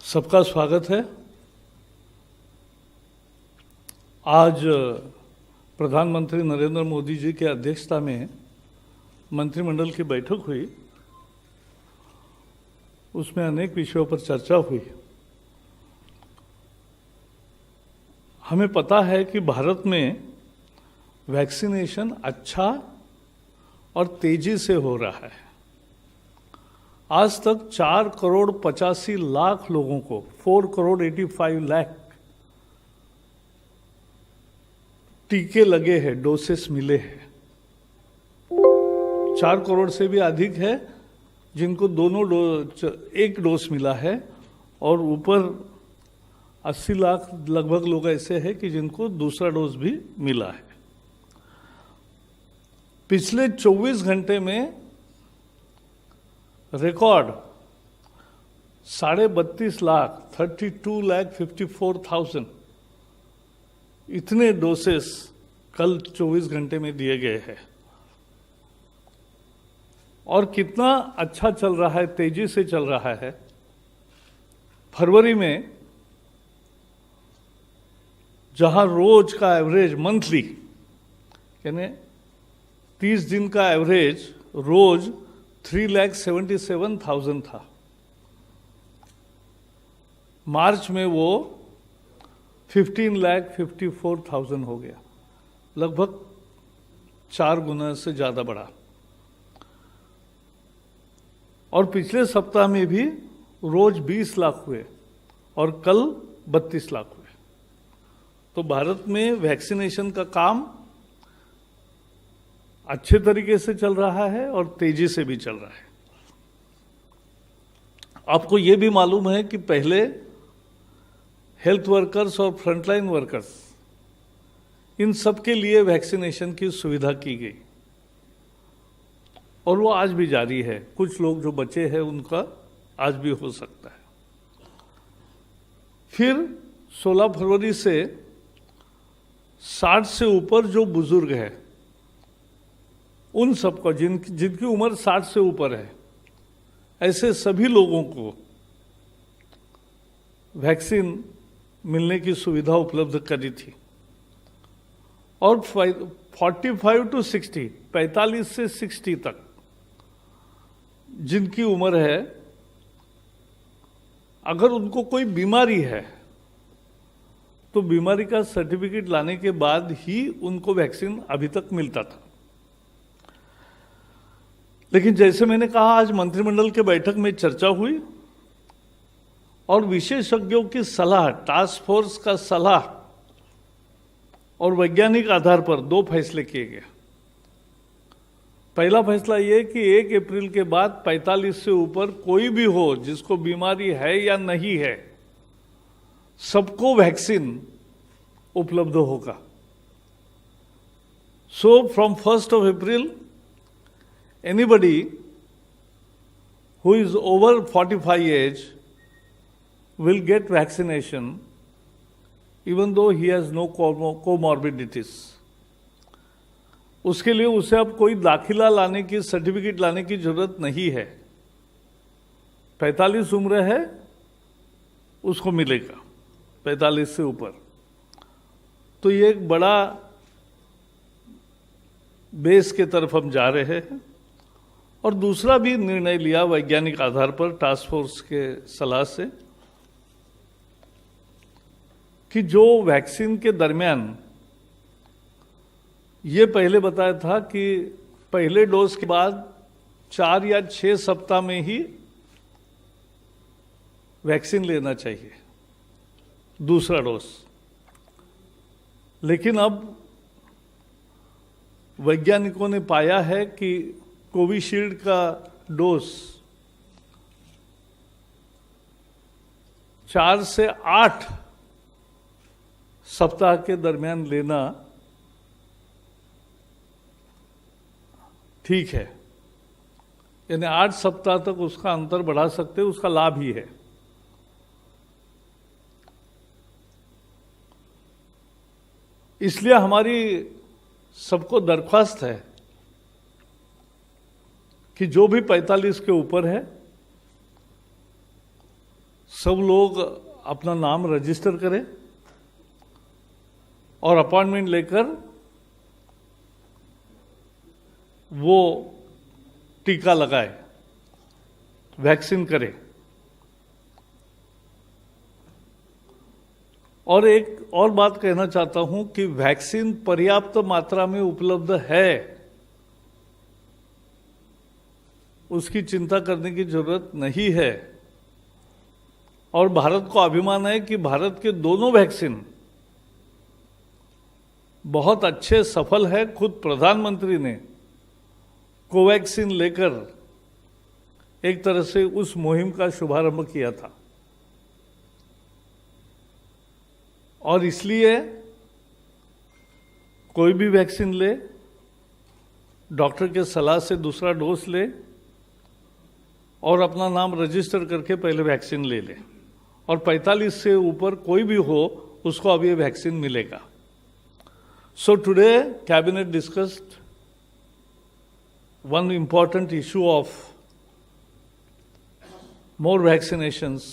सबका स्वागत है। आज प्रधानमंत्री नरेंद्र मोदी जी की अध्यक्षता में मंत्रिमंडल की बैठक हुई। उसमें अनेक विषयों पर चर्चा हुई। हमें पता है कि भारत में वैक्सीनेशन अच्छा और तेजी से हो रहा है। आज तक 4,85,00,000 लोगों को 4,85,00,000 टीके लगे हैं, डोसेस मिले हैं। 4 करोड़ से भी अधिक है जिनको एक डोज मिला है, और ऊपर 80 लाख लगभग लोग ऐसे हैं कि जिनको दूसरा डोज भी मिला है। पिछले 24 घंटे में रिकॉर्ड 32.5 लाख 32,54,000 इतने डोसेस कल 24 घंटे में दिए गए हैं। और कितना अच्छा चल रहा है, तेजी से चल रहा है। फरवरी में जहां रोज का एवरेज मंथली यानी 30 दिन का एवरेज रोज 3,77,000 था, मार्च में वो 15,54,000 हो गया, लगभग 4 गुना से ज्यादा बढ़ा। और पिछले सप्ताह में भी रोज 20 लाख हुए और कल 32 लाख हुए। तो भारत में वैक्सीनेशन का काम अच्छे तरीके से चल रहा है और तेजी से भी चल रहा है। आपको ये भी मालूम है कि पहले हेल्थ वर्कर्स और फ्रंटलाइन वर्कर्स, इन सब के लिए वैक्सीनेशन की सुविधा की गई, और वो आज भी जारी है। कुछ लोग जो बचे हैं उनका आज भी हो सकता है। फिर 16 फरवरी से 60 से ऊपर जो बुजुर्ग है, उन सबको जिनकी उम्र 60 से ऊपर है, ऐसे सभी लोगों को वैक्सीन मिलने की सुविधा उपलब्ध करी थी। और 45 टू 60, 45 से 60 तक जिनकी उम्र है, अगर उनको कोई बीमारी है तो बीमारी का सर्टिफिकेट लाने के बाद ही उनको वैक्सीन अभी तक मिलता था। लेकिन जैसे मैंने कहा, आज मंत्रिमंडल के बैठक में चर्चा हुई और विशेषज्ञों की सलाह, टास्क फोर्स का सलाह और वैज्ञानिक आधार पर 2 फैसले किए गए। पहला फैसला ये कि 1 अप्रैल के बाद 45 से ऊपर कोई भी हो जिसको बीमारी है या नहीं है, सबको वैक्सीन उपलब्ध होगा। So from 1 April anybody who is over 45 age will get vaccination even though he has no comorbidities. उसके लिए उसे अब कोई दाखिला लाने की, सर्टिफिकेट लाने की जरूरत नहीं है। 45 उम्र है, उसको मिलेगा 45 से ऊपर। तो ये एक बड़ा बेस के तरफ हम जा रहे हैं। और दूसरा भी निर्णय लिया वैज्ञानिक आधार पर टास्क फोर्स के सलाह से कि जो वैक्सीन के दरमियान ये पहले बताया था कि पहले डोज के बाद 4 या 6 सप्ताह में ही वैक्सीन लेना चाहिए, दूसरा डोज। लेकिन अब वैज्ञानिकों ने पाया है कि कोविशील्ड का डोज 4 से 8 सप्ताह के दरमियान लेना ठीक है, यानी 8 सप्ताह तक उसका अंतर बढ़ा सकते, उसका लाभ ही है। इसलिए हमारी सबको दरख्वास्त है कि जो भी 45 के ऊपर है सब लोग अपना नाम रजिस्टर करें और अपॉइंटमेंट लेकर वो टीका लगाए, वैक्सीन करे। और एक और बात कहना चाहता हूं कि वैक्सीन पर्याप्त मात्रा में उपलब्ध है, उसकी चिंता करने की जरूरत नहीं है। और भारत को अभिमान है कि भारत के दोनों वैक्सीन बहुत अच्छे सफल है। खुद प्रधानमंत्री ने कोवैक्सीन लेकर एक तरह से उस मुहिम का शुभारंभ किया था। और इसलिए कोई भी वैक्सीन ले, डॉक्टर के सलाह से दूसरा डोज ले और अपना नाम रजिस्टर करके पहले वैक्सीन ले ले। और 45 से ऊपर कोई भी हो उसको अब ये वैक्सीन मिलेगा। So today cabinet discussed one important issue of more vaccinations,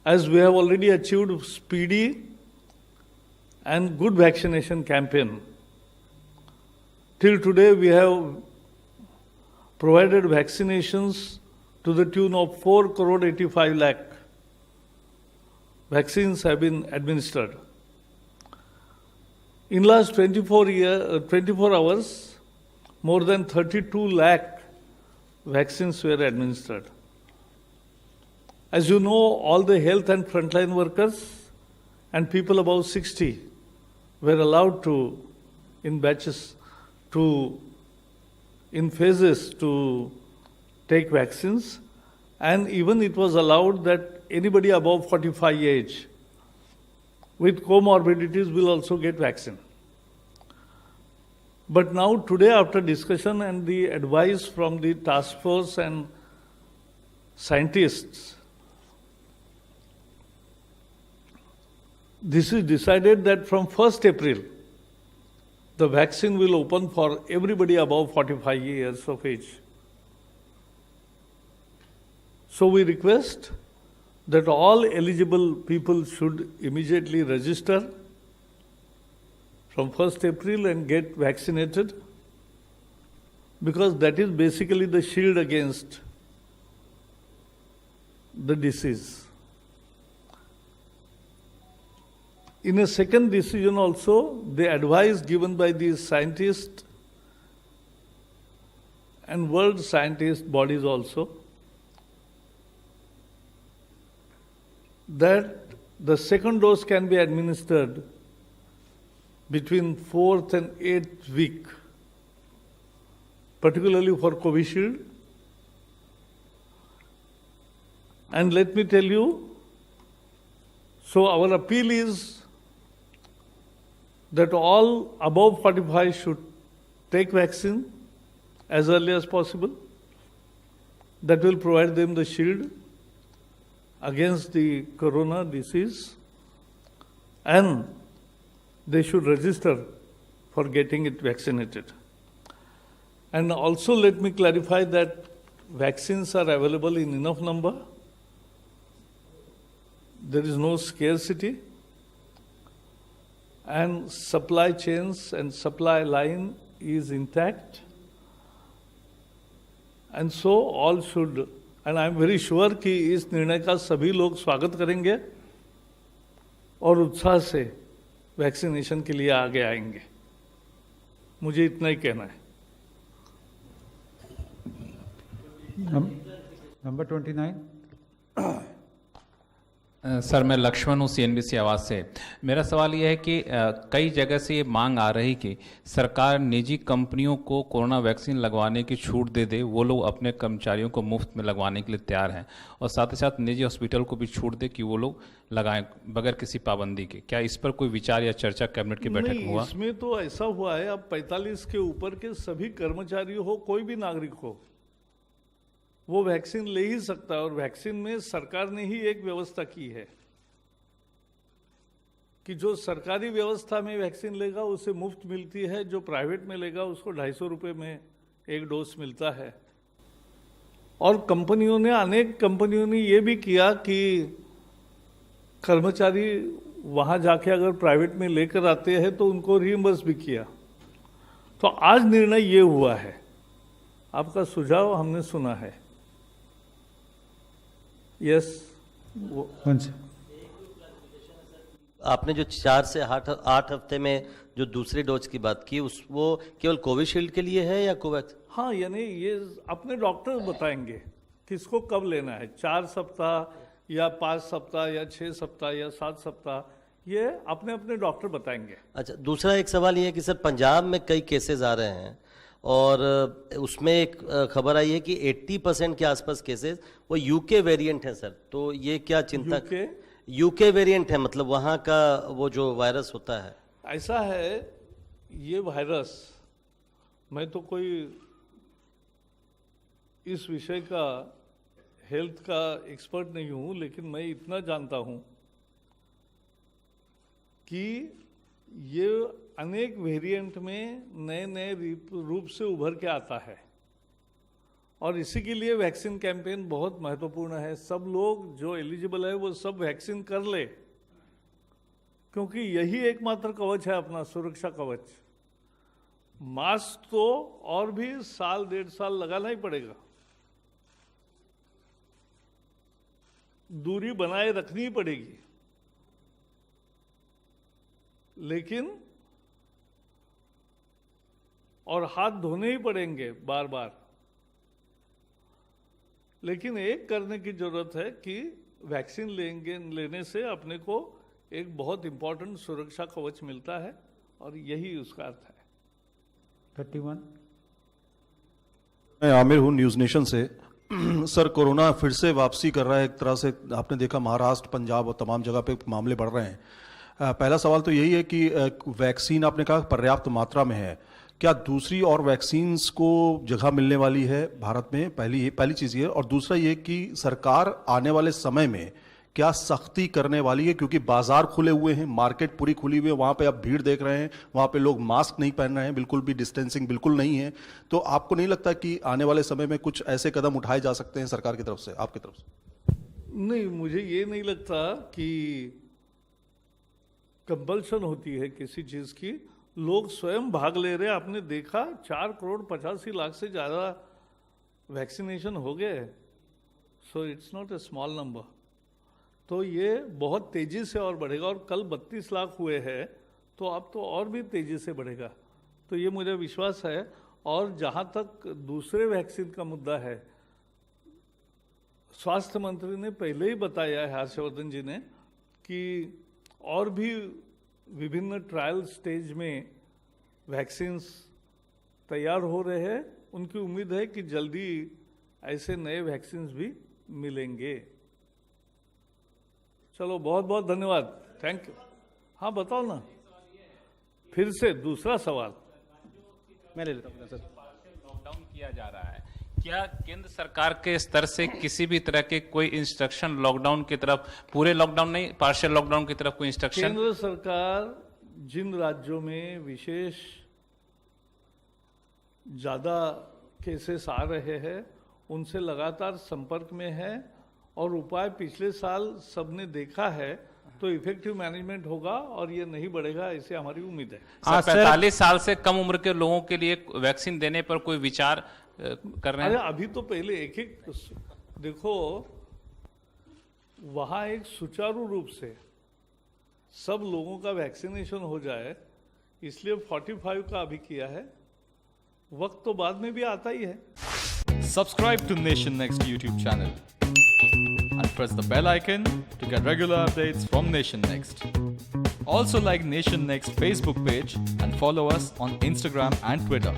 as we have already achieved speedy and good vaccination campaign. Till today we have provided vaccinations to the tune of 4 crore 85 lakh. Vaccines have been administered. In last 24 hours, more than 32 lakh vaccines were administered. As you know, all the health and frontline workers and people above 60 were allowed to, in batches, in phases, to take vaccines. And even it was allowed that anybody above 45 age with comorbidities will also get vaccine. But now today, after discussion and the advice from the task force and scientists, this is decided that from 1st April, the vaccine will open for everybody above 45 years of age. So we request that all eligible people should immediately register from 1st April and get vaccinated, because that is basically the shield against the disease. In a second decision also, the advice given by the scientists and world scientist bodies also, that the second dose can be administered between 4th and 8th week, particularly for Covishield. And let me tell you, so our appeal is that all above 45 should take vaccine as early as possible. That will provide them the shield against the corona disease, and they should register for getting it vaccinated. And also let me clarify that vaccines are available in enough number. There is no scarcity, and supply chains and supply line is intact. And so all should, and I am very sure कि इस निर्णय का सभी लोग स्वागत करेंगे और उत्साह से वैक्सीनेशन के लिए आगे आएंगे। मुझे इतना ही कहना है। नंबर 29। सर, मैं लक्ष्मण हूँ CNBC आवाज़ से। मेरा सवाल यह है कि कई जगह से ये मांग आ रही कि सरकार निजी कंपनियों को कोरोना वैक्सीन लगवाने की छूट दे दे, वो लोग अपने कर्मचारियों को मुफ्त में लगवाने के लिए तैयार हैं, और साथ ही साथ निजी हॉस्पिटल को भी छूट दे कि वो लोग लगाएं बगैर किसी पाबंदी के। क्या इस पर कोई विचार या चर्चा कैबिनेट की बैठक में हुआ? इसमें तो ऐसा हुआ है, अब 45 के ऊपर के सभी कर्मचारी हो, कोई भी नागरिक हो, वो वैक्सीन ले ही सकता है। और वैक्सीन में सरकार ने ही एक व्यवस्था की है कि जो सरकारी व्यवस्था में वैक्सीन लेगा उसे मुफ्त मिलती है, जो प्राइवेट में लेगा उसको 250 रुपये में एक डोज मिलता है। और अनेक कंपनियों ने ये भी किया कि कर्मचारी वहाँ जाके अगर प्राइवेट में लेकर आते हैं तो उनको रिइंबर्स भी किया। तो आज निर्णय ये हुआ है, आपका सुझाव हमने सुना है। यस, आपने जो 4 से 8 हफ्ते में जो दूसरी डोज की बात की वो केवल कोविशील्ड के लिए है या कोवैक्स? हाँ, यानी ये अपने डॉक्टर बताएंगे किसको कब लेना है, 4 सप्ताह या 5 सप्ताह या 6 सप्ताह या 7 सप्ताह, ये अपने अपने डॉक्टर बताएंगे। अच्छा, दूसरा एक सवाल ये है कि सर पंजाब में कई केसेस आ रहे हैं और उसमें एक खबर आई है कि 80% के आसपास केसेस वो यूके वेरिएंट है सर, तो ये क्या चिंता? यूके वेरिएंट है, मतलब वहाँ का वो जो वायरस होता है। ऐसा है, ये वायरस, मैं तो कोई इस विषय का हेल्थ का एक्सपर्ट नहीं हूँ, लेकिन मैं इतना जानता हूँ कि ये अनेक वेरिएंट में नए नए रूप से उभर के आता है और इसी के लिए वैक्सीन कैंपेन बहुत महत्वपूर्ण है। सब लोग जो एलिजिबल है वो सब वैक्सीन कर ले, क्योंकि यही एकमात्र कवच है अपना, सुरक्षा कवच। मास्क तो और भी 1.5 साल लगाना ही पड़ेगा, दूरी बनाए रखनी ही पड़ेगी, लेकिन और हाथ धोने ही पड़ेंगे बार बार। लेकिन एक करने की जरूरत है कि वैक्सीन लेने से अपने को एक बहुत इंपॉर्टेंट सुरक्षा कवच मिलता है और यही उसका अर्थ है। 31 मैं आमिर हूँ न्यूज़ नेशन से। सर, कोरोना फिर से वापसी कर रहा है एक तरह से। आपने देखा महाराष्ट्र, पंजाब और तमाम जगह पे मामले बढ़ रहे हैं। पहला सवाल तो यही है कि वैक्सीन आपने कहा पर्याप्त मात्रा में है, क्या दूसरी और वैक्सीन्स को जगह मिलने वाली है भारत में? पहली चीज़ ये। और दूसरा ये कि सरकार आने वाले समय में क्या सख्ती करने वाली है, क्योंकि बाजार खुले हुए हैं, मार्केट पूरी खुली हुई है, वहाँ पे आप भीड़ देख रहे हैं, वहाँ पे लोग मास्क नहीं पहन रहे हैं, बिल्कुल भी डिस्टेंसिंग बिल्कुल नहीं है। तो आपको नहीं लगता कि आने वाले समय में कुछ ऐसे कदम उठाए जा सकते हैं सरकार की तरफ से, आपकी तरफ से? नहीं, मुझे ये नहीं लगता कि कंपल्शन होती है किसी चीज़ की। लोग स्वयं भाग ले रहे हैं। आपने देखा 4,85,00,000 से ज़्यादा वैक्सीनेशन हो गए, so it's not a small number. तो ये बहुत तेज़ी से और बढ़ेगा, और कल 32 लाख हुए हैं, तो अब तो और भी तेज़ी से बढ़ेगा। तो ये मुझे विश्वास है। और जहाँ तक दूसरे वैक्सीन का मुद्दा है, स्वास्थ्य मंत्री ने पहले ही बताया है, हर्षवर्धन जी ने, कि और भी विभिन्न ट्रायल स्टेज में वैक्सीन्स तैयार हो रहे हैं। उनकी उम्मीद है कि जल्दी ऐसे नए वैक्सीन्स भी मिलेंगे। चलो, बहुत बहुत धन्यवाद, थैंक यू। हाँ, बताओ ना, फिर से दूसरा सवाल मैं ले लेता हूँ सर। लॉकडाउन किया जा रहा है, क्या केंद्र सरकार के स्तर से किसी भी तरह के कोई इंस्ट्रक्शन लॉकडाउन की तरफ, पूरे लॉकडाउन नहीं, पार्शियल लॉकडाउन की तरफ कोई इंस्ट्रक्शन? केंद्र सरकार जिन राज्यों में विशेष ज़्यादा केसेस आ रहे हैं उनसे लगातार संपर्क में है, और उपाय पिछले साल सबने देखा है, तो इफेक्टिव मैनेजमेंट होगा और ये नहीं बढ़ेगा, ऐसे हमारी उम्मीद है। 45 साल से कम उम्र के लोगों के लिए वैक्सीन देने पर कोई विचार कर रहे हैं? अरे अभी तो पहले एक देखो, वहाँ एक सुचारू रूप से सब लोगों का वैक्सीनेशन हो जाए, इसलिए 45 का अभी किया है। वक्त तो बाद में भी आता ही है। Subscribe to Nation Next YouTube channel and press the bell icon to get regular updates from Nation Next. Also like Nation Next Facebook page and follow us on Instagram and Twitter.